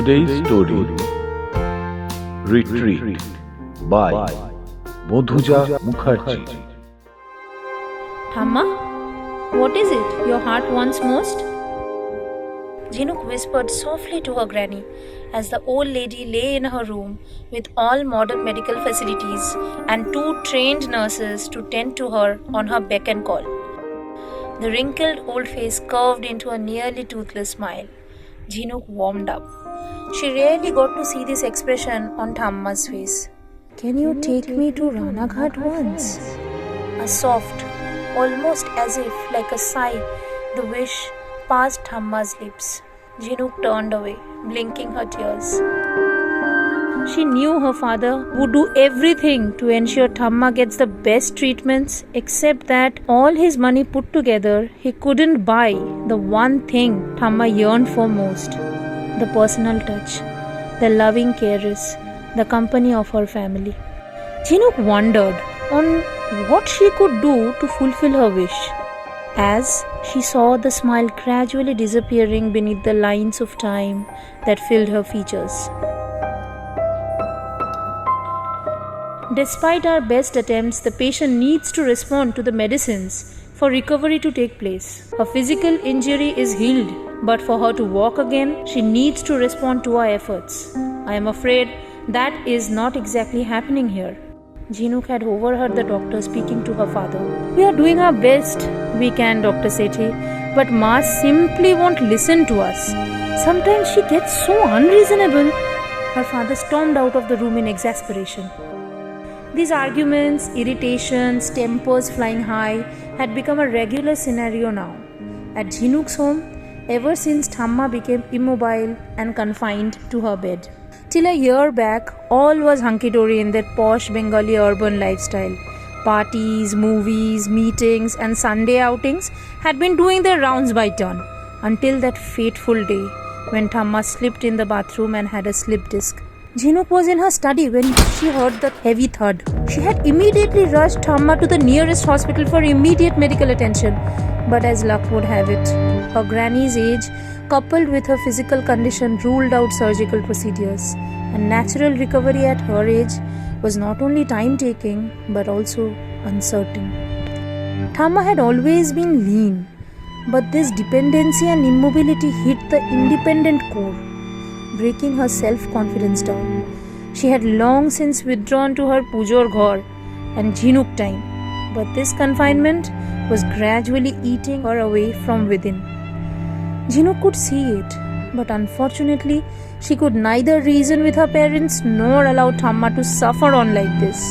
Today's story, Retreat by Madhuja Mukherjee. Thamma, what is it your heart wants most? Jhinuk whispered softly to her granny as the old lady lay in her room with all modern medical facilities and 2 trained nurses to tend to her on her beck and call. The wrinkled old face curved into a nearly toothless smile. Jhinuk warmed up. She rarely got to see this expression on Thamma's face. "Can you take me to Ranaghat once?" A soft, almost as if like a sigh, the wish passed Thamma's lips. Jhinuk turned away, blinking her tears. She knew her father would do everything to ensure Thamma gets the best treatments, except that all his money put together, he couldn't buy the one thing Thamma yearned for most: the personal touch, the loving caress, the company of her family. Jhinuk wondered on what she could do to fulfill her wish, as she saw the smile gradually disappearing beneath the lines of time that filled her features. Despite our best attempts, the patient needs to respond to the medicines for recovery to take place. Her physical injury is healed, but for her to walk again, she needs to respond to our efforts. I am afraid that is not exactly happening here. Jhinuk had overheard the doctor speaking to her father. "We are doing our best we can, Dr. Sethi, but Ma simply won't listen to us. Sometimes she gets so unreasonable." Her father stormed out of the room in exasperation. These arguments, irritations, tempers flying high had become a regular scenario now at Jhinuk's home ever since Thamma became immobile and confined to her bed. Till a year back, all was hunky-dory in that posh Bengali urban lifestyle. Parties, movies, meetings and Sunday outings had been doing their rounds by turn, until that fateful day when Thamma slipped in the bathroom and had a slip disc. Jhinuk was in her study when she heard the heavy thud. She had immediately rushed Thamma to the nearest hospital for immediate medical attention. But as luck would have it, her granny's age, coupled with her physical condition, ruled out surgical procedures. And natural recovery at her age was not only time-taking, but also uncertain. Thamma had always been lean, but this dependency and immobility hit the independent core, breaking her self-confidence down. She had long since withdrawn to her Pujor Ghar and Jhinuk time, but this confinement was gradually eating her away from within. Jhinuk could see it, but unfortunately, she could neither reason with her parents nor allow Thamma to suffer on like this.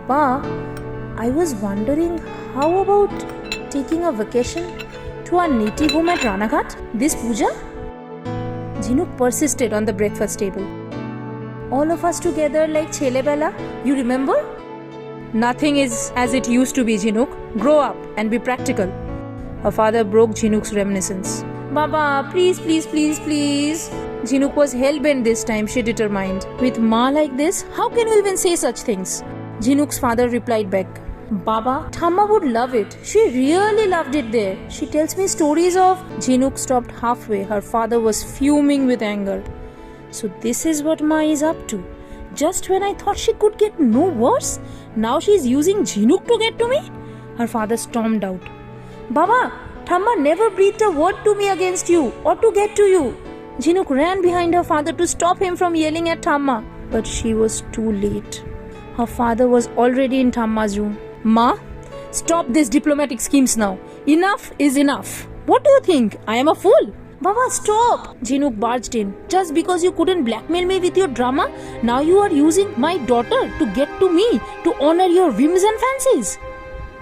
Papa, I was wondering, how about taking a vacation to our native home at Ranaghat this puja? Jhinuk persisted on the breakfast table. All of us together like Chele Bela, you remember? Nothing is as it used to be, Jhinuk. Grow up and be practical. Her father broke Jhinuk's reminiscence. Baba, please, please, please, please. Jhinuk was hell-bent this time, she determined. With Ma like this, how can you even say such things? Jhinuk's father replied back, "Baba, Thamma would love it. She really loved it there. She tells me stories of..." Jhinuk stopped halfway. Her father was fuming with anger. So this is what Ma is up to. Just when I thought she could get no worse, now she is using Jhinuk to get to me? Her father stormed out. "Baba, Thamma never breathed a word to me against you or to get to you." Jhinuk ran behind her father to stop him from yelling at Thamma, but she was too late. Her father was already in Thamma's room. "Ma, stop these diplomatic schemes now. Enough is enough. What do you think? I am a fool?" "Baba, stop!" Jhinuk barged in. "Just because you couldn't blackmail me with your drama, now you are using my daughter to get to me, to honor your whims and fancies."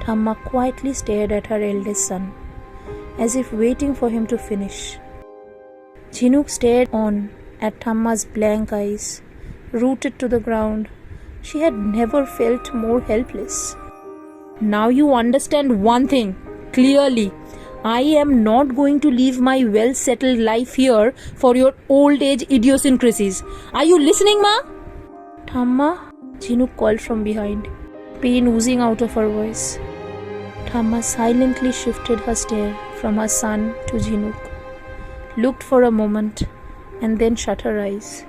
Thamma quietly stared at her eldest son, as if waiting for him to finish. Jhinuk stared on at Thamma's blank eyes, rooted to the ground. She had never felt more helpless. "Now you understand one thing clearly. I am not going to leave my well-settled life here for your old age idiosyncrasies. Are you listening, Ma?" "Thamma," Jhinuk called from behind. pain oozing out of her voice. Thamma silently shifted her stare from her son to Jhinuk, looked for a moment, and then shut her eyes.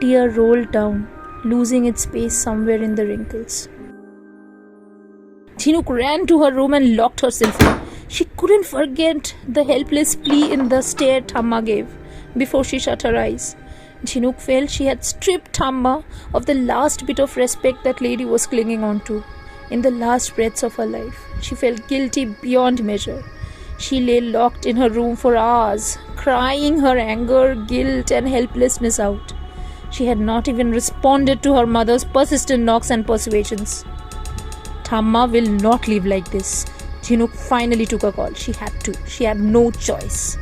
Tear rolled down, losing its space somewhere in the wrinkles. Jhinuk ran to her room and locked herself in. She couldn't forget the helpless plea in the stare Thamma gave before she shut her eyes. Jhinuk felt she had stripped Thamma of the last bit of respect that lady was clinging on to. In the last breaths of her life, she felt guilty beyond measure. She lay locked in her room for hours, crying her anger, guilt, and helplessness out. She had not even responded to her mother's persistent knocks and persuasions. Thamma will not live like this. Jhinuk finally took a call. She had to. She had no choice.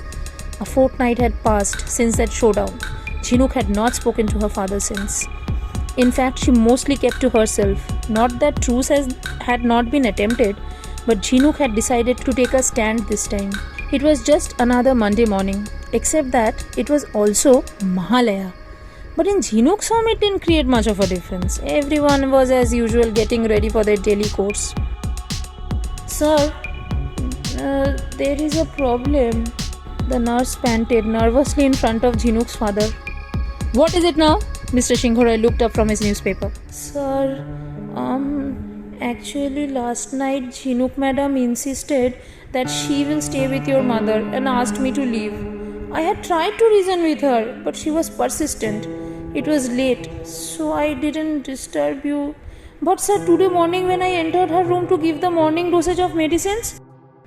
A fortnight had passed since that showdown. Jhinuk had not spoken to her father since. In fact, she mostly kept to herself. Not that truce had not been attempted, but Jhinuk had decided to take a stand this time. It was just another Monday morning, except that it was also Mahalaya. But in Jhinuk's home, it didn't create much of a difference. Everyone was as usual getting ready for their daily course. Sir, there is a problem. The nurse panted nervously in front of Jhinuk's father. What is it now? Mr. Singhorai looked up from his newspaper. Sir, actually last night Jhinuk madam insisted that she will stay with your mother and asked me to leave. I had tried to reason with her, but she was persistent. It was late, so I didn't disturb you. But sir, today morning when I entered her room to give the morning dosage of medicines,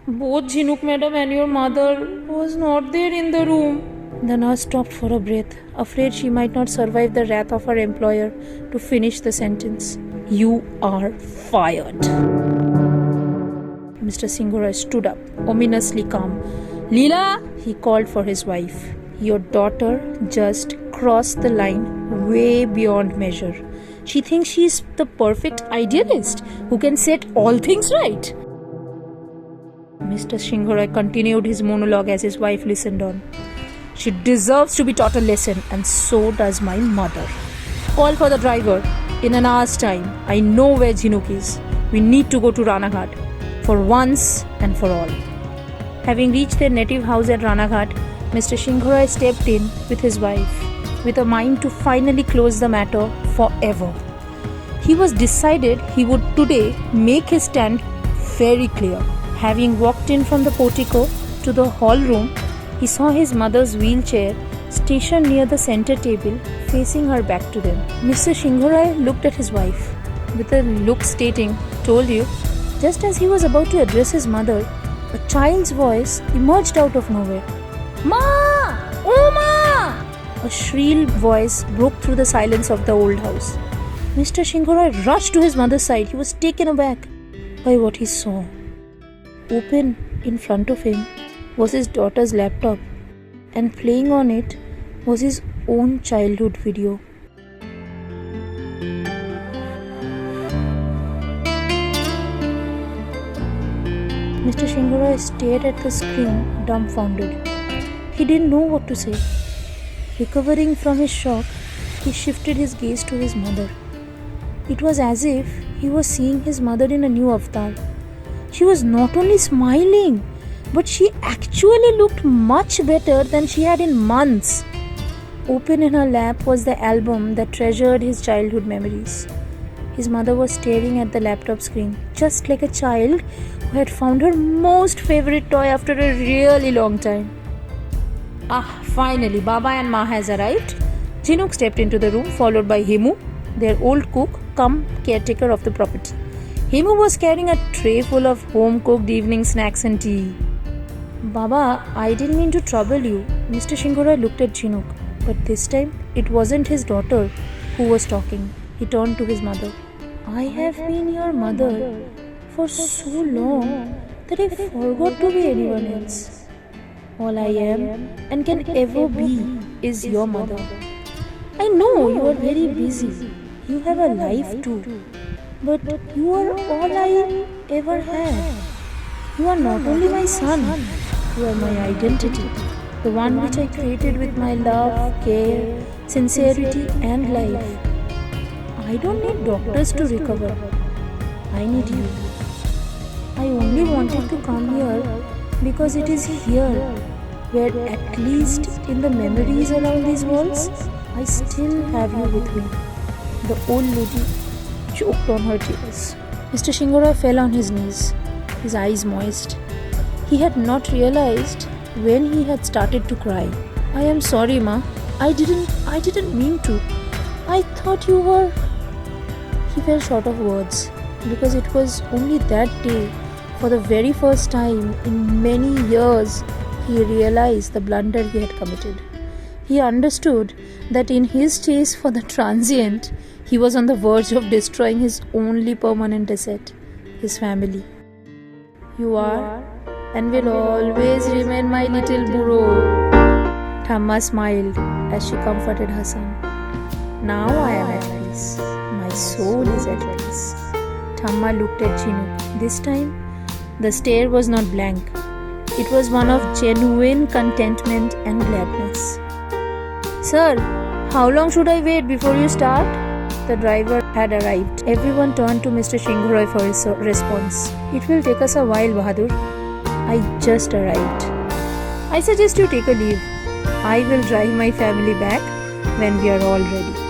both Jhinuk madam and your mother was not there in the room. The nurse stopped for a breath, afraid she might not survive the wrath of her employer to finish the sentence. You are fired. Mr. Singhorai stood up, ominously calm. Leela, he called for his wife. Your daughter just crossed the line way beyond measure. She thinks she's the perfect idealist who can set all things right. Mr. Singhorai continued his monologue as his wife listened on. She deserves to be taught a lesson, and so does my mother. Call for the driver. In an hour's time, I know where Jhinuk is. We need to go to Ranaghat, for once and for all. Having reached their native house at Ranaghat, Mr. Singhorai stepped in with his wife, with a mind to finally close the matter forever. He was decided he would today make his stand very clear. Having walked in from the portico to the hall room, he saw his mother's wheelchair stationed near the center table, facing her back to them. Mr. Singhorai looked at his wife, with a look stating, "Told you." Just as he was about to address his mother, a child's voice emerged out of nowhere. Ma! Oh, Ma! A shrill voice broke through the silence of the old house. Mr. Singhorai rushed to his mother's side. He was taken aback by what he saw. Open in front of him was his daughter's laptop, and playing on it was his own childhood video. Mr. Singhorai stared at the screen, dumbfounded. He didn't know what to say. Recovering from his shock, he shifted his gaze to his mother. It was as if he was seeing his mother in a new avatar. She was not only smiling, but she actually looked much better than she had in months. Open in her lap was the album that treasured his childhood memories. His mother was staring at the laptop screen, just like a child who had found her most favorite toy after a really long time. Finally, Baba and Ma has arrived. Jhinuk stepped into the room, followed by Hemu, their old cook, cum caretaker of the property. Hemu was carrying a tray full of home-cooked evening snacks and tea. Baba, I didn't mean to trouble you. Mr. Singhorai looked at Jhinuk, but this time it wasn't his daughter who was talking. He turned to his mother. I have been your mother for so long that I forgot to be anyone else. All I am and can ever be is your mother. I know you are very busy. You have a life too. But you are all I ever had. You are not only my son, you are my identity. The one which I created with my love, care, sincerity and life. I don't need doctors to recover. I need you. I only wanted to come here because it is here where, at least in the memories around these walls, I still have you with me. The old lady choked on her tears. Mr. Shingorai fell on his knees, his eyes moist. He had not realized when he had started to cry. I am sorry, Ma. I didn't mean to. I thought you were... He fell short of words because it was only that day, for the very first time in many years, he realized the blunder he had committed. He understood that in his chase for the transient, he was on the verge of destroying his only permanent asset, his family. You are and will always remain my little burro. Thamma smiled as she comforted her son. Now I am at peace. My soul is at peace. Thamma looked at Chinook. This time, the stare was not blank. It was one of genuine contentment and gladness. Sir, how long should I wait before you start? The driver had arrived. Everyone turned to Mr. Shingorai for his response. It will take us a while, Bahadur. I just arrived. I suggest you take a leave. I will drive my family back when we are all ready.